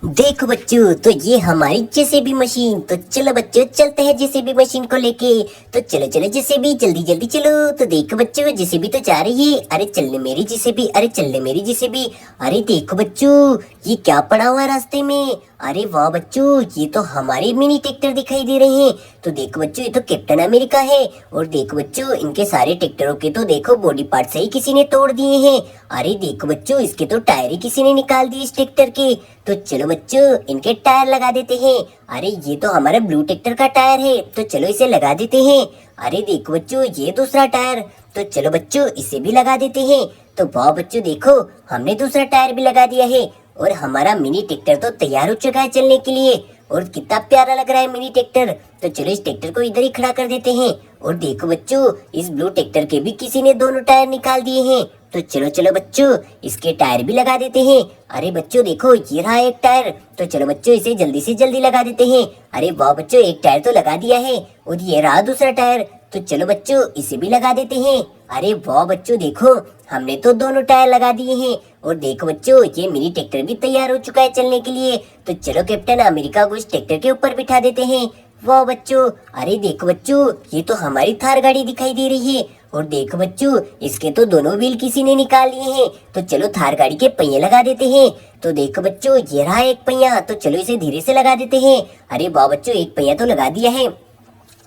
देखो बच्चों, तो ये हमारी जेसीबी मशीन। तो चलो बच्चों, चलते हैं जेसीबी मशीन को लेके। तो चलो चलो जेसीबी, जल्दी जल्दी चलो। तो देखो बच्चों, जेसीबी तो जा रही है। अरे चलने मेरी जेसीबी, अरे चलने मेरी जेसीबी। अरे देखो बच्चों, ये क्या पड़ा हुआ है रास्ते में। अरे वाह बच्चों, ये तो हमारे मिनी ट्रैक्टर दिखाई दे रहे हैं। तो देखो बच्चों, ये तो कैप्टन अमेरिका है। और देखो बच्चों, इनके सारे ट्रैक्टरों के तो देखो बॉडी पार्ट से ही किसी ने तोड़ दिए हैं। अरे देखो बच्चों, इसके तो टायर ही किसी ने निकाल दिए इस ट्रैक्टर के। तो चलो बच्चों, इनके टायर लगा देते हैं। अरे ये तो हमारा ब्लू ट्रैक्टर का टायर है, तो चलो इसे लगा देते हैं। अरे देखो बच्चों, ये दूसरा टायर। तो चलो बच्चों, इसे भी लगा देते हैं। तो वाह बच्चों, देखो हमने दूसरा टायर भी लगा दिया है। और हमारा मिनी ट्रैक्टर तो तैयार हो चुका है चलने के लिए। और कितना प्यारा लग रहा है मिनी ट्रैक्टर। तो चलो इस ट्रैक्टर को इधर ही खड़ा कर देते हैं। और देखो बच्चों, इस ब्लू ट्रैक्टर के भी किसी ने दोनों टायर निकाल दिए हैं। तो चलो चलो बच्चों, इसके टायर भी लगा देते हैं। अरे बच्चों देखो, ये रहा एक टायर। तो चलो बच्चों, इसे जल्दी से जल्दी लगा देते हैं। अरे वाह बच्चों, एक टायर तो लगा दिया है। और ये रहा दूसरा टायर। तो चलो बच्चों, इसे भी लगा देते हैं। अरे वाह बच्चों, देखो हमने तो दोनों टायर लगा दिए हैं। और देखो बच्चों, ये मिनी ट्रैक्टर भी तैयार हो चुका है चलने के लिए। तो चलो कैप्टन अमेरिका को इस ट्रैक्टर के ऊपर बिठा देते हैं। वाह बच्चों, अरे देखो बच्चों, ये तो हमारी थार गाड़ी दिखाई दे रही है। और देखो बच्चों, इसके तो दोनों व्हील किसी ने निकाल लिए हैं। तो चलो थार गाड़ी के पहिए लगा देते हैं। तो देखो बच्चों, ये रहा एक पहिया। तो चलो इसे धीरे से लगा देते हैं। अरे वाह बच्चों, एक पहिया तो लगा दिया है।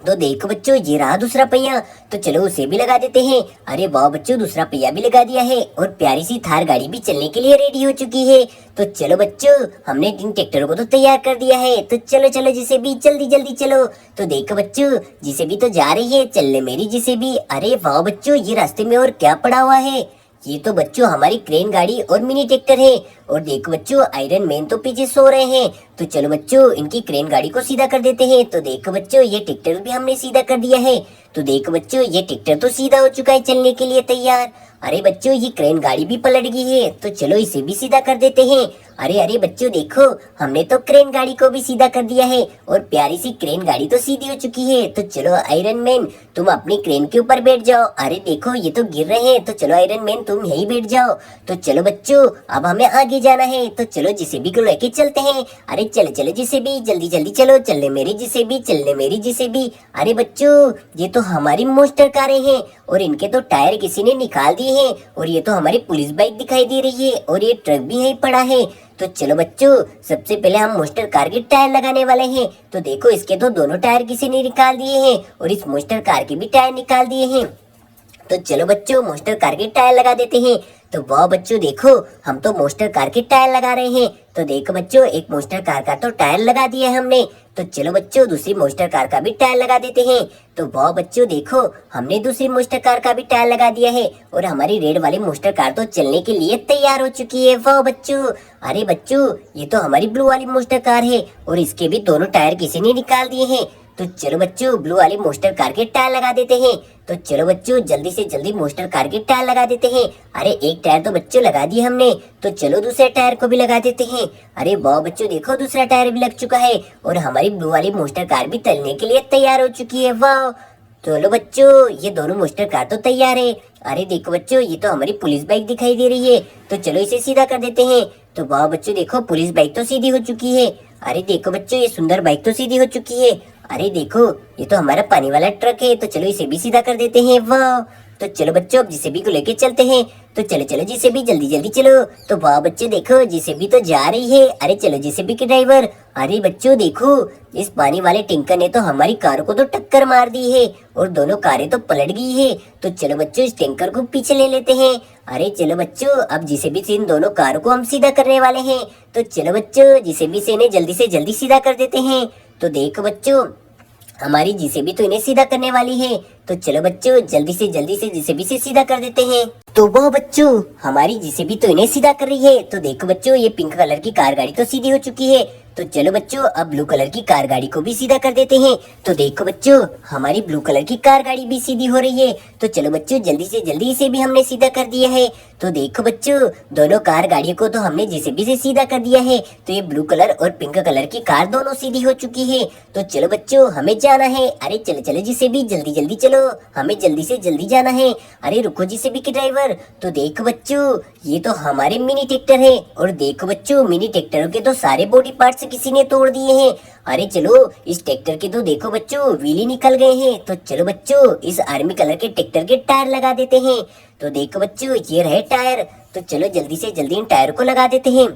तो देखो बच्चों, ये रहा दूसरा पहिया। तो चलो उसे भी लगा देते हैं। अरे वाह बच्चों, दूसरा पहिया भी लगा दिया है। और प्यारी सी थार गाड़ी भी चलने के लिए रेडी हो चुकी है। तो चलो बच्चों, हमने इन ट्रैक्टरों को तो तैयार कर दिया है। तो चलो चलो जिसे भी, जल्दी जल्दी चलो। तो देखो बच्चों, जिसे भी तो जा रही है चलने मेरी जिसे भी। अरे वाह बच्चों, ये रास्ते में और क्या पड़ा हुआ है। ये तो बच्चों हमारी क्रेन गाड़ी और मिनी ट्रैक्टर है। और देखो बच्चों, आयरन मैन तो पीछे सो रहे हैं। तो चलो बच्चों, इनकी क्रेन गाड़ी को सीधा कर देते हैं। तो देखो बच्चों, ये ट्रैक्टर भी हमने सीधा कर दिया है। तो देखो बच्चों, ये ट्रैक्टर तो सीधा हो चुका है चलने के लिए तैयार। अरे बच्चों, ये क्रेन गाड़ी भी पलट गई है। तो चलो इसे भी सीधा कर देते हैं। अरे अरे बच्चों देखो, हमने तो क्रेन गाड़ी को भी सीधा कर दिया है। और प्यारी सी क्रेन गाड़ी तो सीधी हो चुकी है। तो चलो आयरन मैन, तुम अपनी क्रेन के ऊपर बैठ जाओ। अरे देखो, ये तो गिर रहे हैं। तो चलो आयरन मैन, तुम यहीं बैठ जाओ। तो चलो बच्चों, अब हमें आगे जाना है। तो चलो जेसीबी को लेके चलते हैं। अरे चलो चलो जेसीबी, जल्दी जल्दी चलो। चलने मेरी जेसीबी, चलने मेरी जेसीबी। अरे बच्चों, ये तो हमारी मोस्टर कारें हैं। और इनके तो टायर किसी ने निकाल दिए हैं। और ये तो हमारी पुलिस बाइक दिखाई दे रही है। और ये ट्रक भी यहीं पड़ा है। तो चलो बच्चों, सबसे पहले हम मोस्टर कार के टायर लगाने वाले हैं। तो देखो, इसके तो दोनों टायर किसी ने निकाल दिए हैं। और इस मोस्टर कार के भी टायर निकाल दिए हैं। तो चलो बच्चों, मोस्टर कार के टायर लगा देते हैं। तो वाह बच्चों देखो, हम तो मोस्टर कार के टायर लगा रहे हैं। तो देखो बच्चों, एक मोस्टर कार का तो टायर लगा दिया है हमने। तो चलो बच्चों, दूसरी मोस्टर कार का भी टायर लगा देते हैं। तो वाह बच्चों देखो, हमने दूसरी मोस्टर कार का भी टायर लगा दिया है। और हमारी रेड वाली मोस्टर कार तो चलने के लिए तैयार हो चुकी है। वाह बच्चों, अरे बच्चों, ये तो हमारी ब्लू वाली मोस्टर कार है। और इसके भी दोनों टायर किसी ने निकाल दिए हैं। तो चलो बच्चों, ब्लू वाली मोस्टर कार के टायर लगा देते हैं। तो चलो बच्चों, जल्दी से जल्दी मोस्टर कार के टायर लगा देते हैं। अरे एक टायर तो बच्चों लगा दिए हमने। तो चलो दूसरे टायर को भी लगा देते हैं। अरे वाह बच्चों देखो, दूसरा टायर भी लग चुका है। और हमारी ब्लू वाली मोस्टर कार भी चलने के लिए तैयार हो चुकी है। वाह, चलो बच्चों, ये दोनों मोस्टर कार तो तैयार है। अरे देखो बच्चों, ये तो हमारी पुलिस बाइक दिखाई दे रही है। तो चलो इसे सीधा कर देते हैं। तो वाह बच्चों देखो, पुलिस बाइक तो सीधी हो चुकी है। अरे देखो बच्चों, ये सुंदर बाइक तो सीधी हो चुकी है। अरे देखो, ये तो हमारा पानी वाला ट्रक है। तो चलो इसे भी सीधा कर देते हैं। वाह, तो चलो बच्चों, अब जेसीबी को लेके चलते हैं। तो चलो चलो जेसीबी, जल्दी जल्दी चलो। तो वाह बच्चे देखो, जेसीबी तो जा रही है। अरे चलो जेसीबी के ड्राइवर। अरे बच्चों देखो, इस पानी वाले टिंकर ने तो हमारी कारों को तो टक्कर मार दी है। और दोनों कारें तो पलट गई है। तो चलो बच्चों, इस टिंकर को पीछे ले लेते हैं। अरे चलो बच्चों, अब जेसीबी से इन दोनों कारों को हम सीधा करने वाले हैं। तो चलो बच्चों, जेसीबी से इन्हें जल्दी से जल्दी सीधा कर देते हैं। तो देखो बच्चों, हमारी जेसीबी तो इन्हें सीधा करने वाली है। तो चलो बच्चों, जल्दी से जेसीबी से सीधा कर देते हैं। तो वो बच्चों, हमारी जेसीबी तो इन्हें सीधा कर रही है। तो देखो बच्चों, ये पिंक कलर की कार गाड़ी तो सीधी हो चुकी है। तो चलो बच्चों अब ब्लू कलर की कार गाड़ी को भी सीधा कर देते हैं। तो देखो बच्चों हमारी ब्लू कलर की कार गाड़ी भी सीधी हो रही है। तो चलो बच्चों जल्दी से जल्दी इसे भी हमने सीधा कर दिया है। तो देखो बच्चों दोनों कार गाड़ियों को तो हमने जेसीबी से सीधा कर दिया है। तो ये ब्लू कलर और पिंक कलर की कार दोनों सीधी हो चुकी है। तो चलो बच्चों हमें जाना है। अरे चलो चलो जेसीबी जल्दी जल्दी चलो, हमें जल्दी से जल्दी जाना है। अरे रुको जेसीबी के ड्राइवर। तो देखो बच्चों ये तो हमारे मिनी ट्रैक्टर है और देखो बच्चों मिनी ट्रैक्टरों के तो सारे बॉडी पार्ट्स किसी ने तोड़ दिए हैं। अरे चलो इस ट्रैक्टर के तो देखो बच्चों व्हील निकल गए हैं। तो चलो बच्चों इस आर्मी कलर के ट्रैक्टर के टायर लगा देते हैं। तो देखो बच्चों ये रहे टायर। तो चलो जल्दी से जल्दी इन टायर को लगा देते हैं।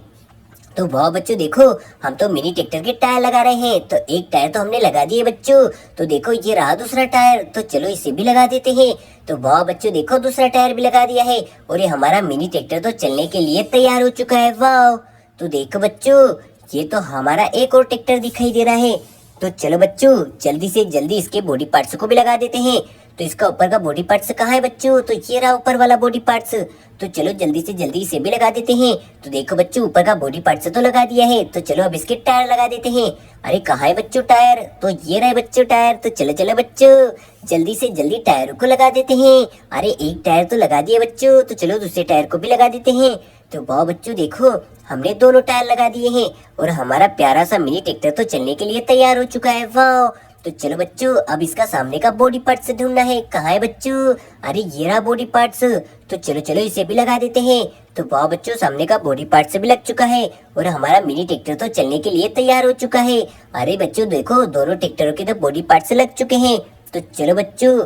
तो वाह बच्चों देखो हम तो मिनी ट्रैक्टर के टायर लगा रहे हैं। तो एक टायर तो हमने लगा दिए बच्चों। तो देखो ये रहा दूसरा टायर। तो चलो इसे भी लगा देते हैं। तो वाह बच्चों देखो दूसरा टायर भी लगा दिया है और ये हमारा मिनी ट्रैक्टर तो चलने के लिए तैयार हो चुका है। वाह तो देखो बच्चों ये तो हमारा एक और ट्रैक्टर दिखाई दे रहा है। तो चलो बच्चों जल्दी से जल्दी इसके बॉडी पार्ट्स को भी लगा देते हैं। तो इसका ऊपर का बॉडी पार्ट्स कहाँ है बच्चों? तो ये रहा ऊपर वाला बॉडी पार्ट्स। तो चलो जल्दी से जल्दी इसे भी लगा देते हैं। तो देखो बच्चों ऊपर का बॉडी पार्ट्स तो लगा दिया है। तो चलो अब इसके टायर लगा देते हैं। अरे कहाँ है बच्चों टायर? तो ये रहे बच्चों टायर। तो चलो चलो बच्चों जल्दी से जल्दी टायरों को लगा देते हैं। अरे एक टायर तो लगा दिया बच्चों। तो चलो दूसरे टायर को भी लगा देते हैं। तो वाह बच्चों देखो हमने दोनों टायर लगा दिए हैं और हमारा प्यारा सा मिनी ट्रैक्टर तो चलने के लिए तैयार हो चुका है। वाह तो चलो बच्चों अब इसका सामने का बॉडी पार्ट्स ढूंढना है। कहाँ है बच्चों? अरे ये रहा बॉडी पार्ट्स। तो चलो चलो इसे भी लगा देते हैं। तो वाह बच्चों सामने का बॉडी पार्ट्स भी लग चुका है और हमारा मिनी ट्रैक्टर तो चलने के लिए तैयार हो चुका है। अरे बच्चों देखो दोनों ट्रैक्टरों के तो बॉडी पार्ट्स लग चुके हैं। तो चलो बच्चों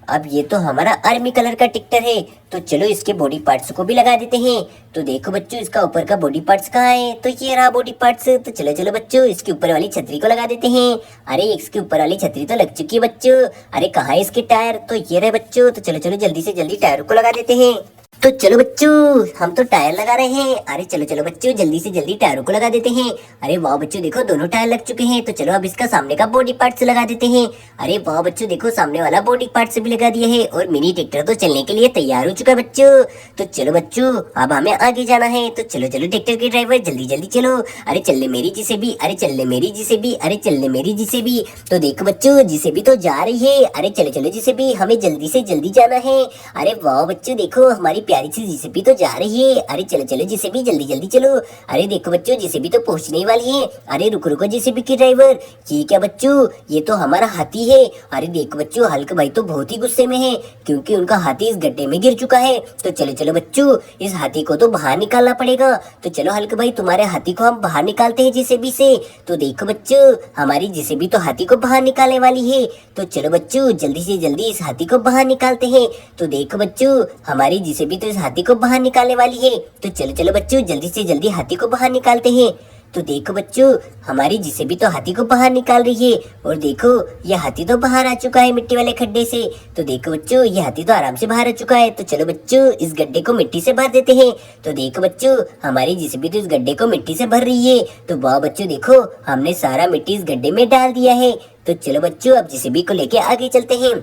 अब ये तो हमारा आर्मी कलर का ट्रैक्टर है। तो चलो इसके बॉडी पार्ट्स को भी लगा देते हैं। तो देखो बच्चों इसका ऊपर का बॉडी पार्ट्स कहाँ है? तो ये रहा बॉडी पार्ट्स। तो चलो चलो बच्चों इसके ऊपर वाली छतरी को लगा देते हैं। अरे इसके ऊपर वाली छतरी तो लग चुकी है बच्चों। अरे कहाँ है इसके टायर? तो ये रहे बच्चों। तो चलो चलो जल्दी से जल्दी टायर को लगा देते हैं। तो चलो बच्चों हम तो टायर लगा रहे हैं। अरे चलो चलो बच्चों जल्दी से जल्दी टायरों को लगा देते हैं। अरे वाह बच्चों देखो दोनों टायर लग चुके हैं। तो चलो अब इसका सामने का बॉडी पार्ट्स लगा देते हैं। अरे वाह बच्चों देखो सामने वाला बॉडी पार्ट्स भी लगा दिया है और मिनी ट्रैक्टर तो चलने के लिए तैयार हो चुका है बच्चों। तो चलो बच्चों अब हमें आगे जाना है। तो चलो चलो ट्रैक्टर के ड्राइवर जल्दी जल्दी चलो। अरे चलने मेरी जेसीबी, अरे चलने मेरी जेसीबी, अरे चलने मेरी जेसीबी। तो देखो बच्चों जेसीबी तो जा रही है। अरे चलो चलो जेसीबी हमें जल्दी से जल्दी जाना है। अरे वाह बच्चों देखो हमारी प्यारी सी जेसीबी तो जा रही है। अरे चलो चलो जेसीबी जल्दी जल्दी चलो। अरे देखो बच्चों जेसीबी तो पहुंचने वाली है। अरे रुको रुको जेसीबी के ड्राइवर, ये क्या बच्चों? ये तो हमारा हाथी है। अरे देखो बच्चों हल्क भाई तो बहुत ही गुस्से में है क्योंकि उनका हाथी इस गड्ढे में गिर चुका है। तो चलो चलो बच्चों इस हाथी को तो बाहर निकालना पड़ेगा। तो चलो हल्क भाई तुम्हारे हाथी को हम बाहर निकालते हैं जेसीबी से। तो देखो बच्चों हमारी जेसीबी तो हाथी को बाहर निकालने वाली है। तो चलो बच्चों जल्दी से जल्दी इस हाथी को बाहर निकालते हैं। तो देखो बच्चों हमारी जेसीबी तो इस हाथी को बाहर निकालने वाली है। तो चलो चलो बच्चों जल्दी से जल्दी हाथी को बाहर निकालते हैं। तो देखो बच्चों हमारी जेसीबी तो हाथी को बाहर निकाल रही है और देखो ये हाथी तो बाहर आ चुका है मिट्टी वाले खड्डे से। तो देखो बच्चों ये हाथी तो आराम से बाहर आ चुका है। तो चलो बच्चों इस गड्ढे को मिट्टी से भर देते हैं। तो देखो बच्चों हमारी जेसीबी तो इस गड्ढे को मिट्टी से भर रही है। तो वाह बच्चों देखो हमने सारा मिट्टी इस गड्ढे में डाल दिया है। तो चलो बच्चों अब जेसीबी को लेके आगे चलते हैं।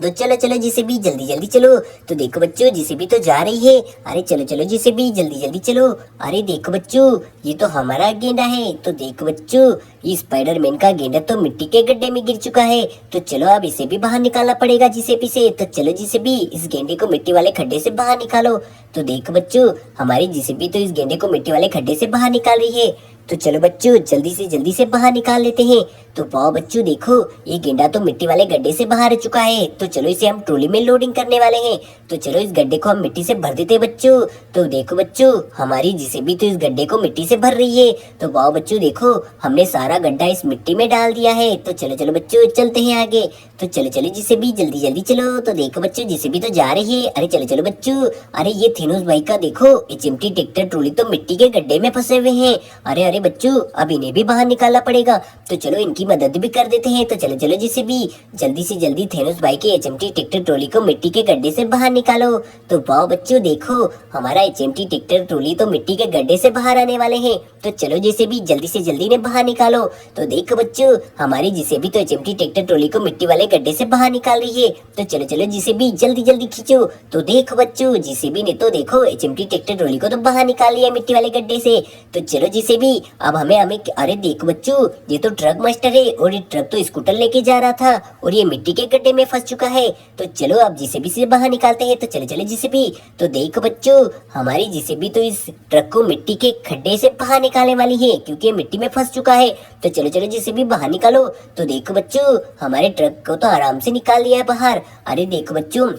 तो चलो चलो जेसीबी जल्दी जल्दी चलो। तो देखो बच्चों जेसीबी तो जा रही है। अरे चलो चलो जेसीबी जल्दी जल्दी चलो। अरे देखो बच्चों ये तो हमारा गेंडा है। तो देखो बच्चों ये स्पाइडरमैन का गेंडा तो मिट्टी के गड्ढे में गिर चुका है। तो चलो अब इसे भी बाहर निकालना पड़ेगा जेसीबी से। तो चलो जेसीबी इस गेंडे को मिट्टी वाले खड्डे से बाहर निकालो। तो देखो बच्चों हमारी जेसीबी तो इस गेंडे को मिट्टी वाले खड्डे से बाहर निकाल रही है। तो चलो बच्चों जल्दी से बाहर निकाल लेते हैं। तो वाह बच्चों देखो ये गेंडा तो मिट्टी वाले गड्ढे से बाहर आ चुका है। तो चलो इसे हम ट्रॉली में लोडिंग करने वाले हैं। तो चलो इस गड्ढे को हम मिट्टी से भर देते हैं बच्चों। तो देखो बच्चों हमारी जेसीबी तो इस गड्ढे को मिट्टी से भर रही है। तो वाह बच्चों देखो हमने सारा गड्ढा इस मिट्टी में डाल दिया है। तो चलो चलो बच्चों चलते हैं आगे। तो चलो चलो जेसीबी जल्दी जल्दी चलो। तो देखो बच्चों जेसीबी तो जा रही है। अरे चलो चलो बच्चों अरे ये थेनोस भाई का देखो ये चिमटी ट्रैक्टर ट्रॉली तो मिट्टी के गड्ढे में फंसे हुए हैं। अरे अरे बच्चों अब इन्हें भी बाहर निकालना पड़ेगा। तो चलो इनकी उनकी मदद भी कर देते हैं। तो चलो चलो जेसीबी जल्दी से जल्दी थेनोस भाई के एचएमटी ट्रैक्टर ट्रॉली को मिट्टी के गड्ढे से बाहर निकालो। तो वाह बच्चों देखो, हमारा एचएमटी ट्रैक्टर ट्रॉली तो मिट्टी के गड्ढे से बाहर आने वाले हैं। तो चलो जेसीबी जल्दी से जल्दी ने बाहर निकालो। तो देखो बच्चों, हमारी जेसीबी तो एचएमटी ट्रैक्टर ट्रॉली को मिट्टी वाले गड्ढे से बाहर निकाल रही है। तो चलो चलो जेसीबी जल्दी जल्दी खींचो। तो देखो बच्चों, जेसीबी ने तो देखो एचएमटी ट्रैक्टर ट्रॉली को तो बाहर निकाल लिया मिट्टी वाले गड्ढे से। तो चलो जेसीबी अब हमें अरे देखो बच्चों, ये तो ट्रक मास्टर है और ये ट्रक तो स्कूटर लेके जा रहा था और ये मिट्टी के गड्ढे में फंस चुका है। तो चलो अब जेसीबी से बाहर निकालते हैं। तो चलो चलो जेसीबी। तो देखो बच्चों, हमारी जेसीबी तो इस ट्रक को मिट्टी के खड्डे से बाहर निकालने वाली है क्योंकि ये मिट्टी में फंस चुका है। तो चलो चलो जेसीबी बाहर निकालो। तो देखो बच्चों, हमारे ट्रक को तो आराम से निकाल लिया है बाहर। अरे देखो बच्चों,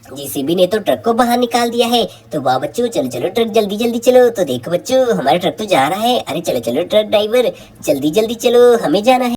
जेसीबी ने तो ट्रक को बाहर निकाल दिया है। तो वाह बच्चों, चलो चलो ट्रक जल्दी जल्दी चलो। तो देखो बच्चों, हमारा ट्रक तो जा रहा है। अरे चलो चलो ट्रक ड्राइवर जल्दी जल्दी चलो, हमें जाना है।